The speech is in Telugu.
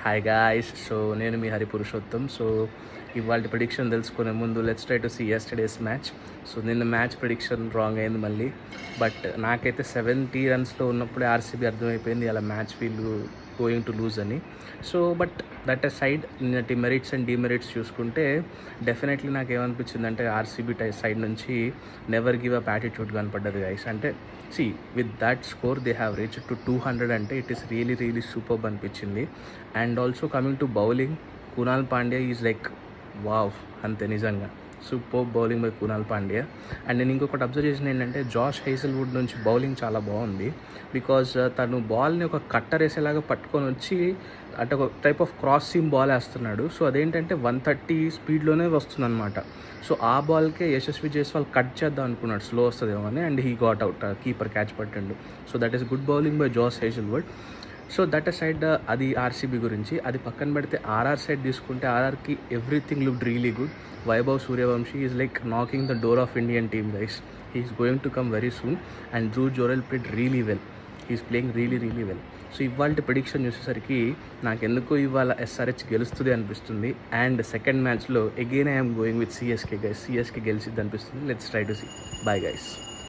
Hi guys. సో నేను మీ హరి పురుషోత్తం. సో ఇవాళ ప్రిడిక్షన్ తెలుసుకునే ముందు let's try to see yesterday's match. So నిన్న మ్యాచ్ ప్రిడిక్షన్ రాంగ్ అయింది మళ్ళీ. బట్ నాకైతే 70 రన్స్లో ఉన్నప్పుడే ఆర్సీబీ అర్థమైపోయింది అలా మ్యాచ్ వీళ్ళు గోయింగ్ టు లూజ్ అని. So but that uh side నిన్నటి మెరిట్స్ అండ్ డిమెరిట్స్ చూసుకుంటే డెఫినెట్లీ నాకు ఏమనిపించిందంటే ఆర్సీబీ సైడ్ నుంచి నెవర్ గివ్ అప్ యాటిట్యూడ్ కనపడ్డది గైస్. అంటే see with that score they have reach to 200 అంటే ఇట్ ఈస్ రియలీ సూపర్బ్ అనిపించింది. And also coming to bowling, Kunal Pandya is like wow, అంతే నిజంగా super bowling by Kunal Pandya. And నేను ఇంకొకటి అబ్జర్వ్ చేసిన ఏంటంటే జాష్ హేజల్వుడ్ నుంచి బౌలింగ్ చాలా బాగుంది. బికాజ్ తను బాల్ని ఒక కట్టర్ వేసేలాగా పట్టుకొని వచ్చి అంటే ఒక type of cross seam ball వేస్తున్నాడు. సో అదేంటంటే 130 స్పీడ్లోనే వస్తుందన్నమాట. సో ఆ బాల్కే యశస్వి జైస్వాల్ కట్ చేద్దాం అనుకున్నాడు, స్లో వస్తుందేమో అని. And he got out, keeper catch పట్టిండు. So that is good bowling by Josh Hazlewood. So that uh side అది ఆర్సీబీ గురించి. అది పక్కన పెడితే ఆర్ఆర్ సైడ్ తీసుకుంటే ఆర్ఆర్కి everything look really good. Vaibhav Suryavanshi is like knocking the door of Indian team guys. He is going to come very soon. And Dhruv Jurel played really well. He is playing really well. So ఇవాళ ప్రిడిక్షన్ చూసేసరికి నాకెందుకో ఇవాళ ఎస్ఆర్హెచ్ గెలుస్తుంది అనిపిస్తుంది. అండ్ సెకండ్ మ్యాచ్లో again I'm going with CSK guys. CSK గెలిచిద్ది అనిపిస్తుంది. Let's try to see. Bye guys.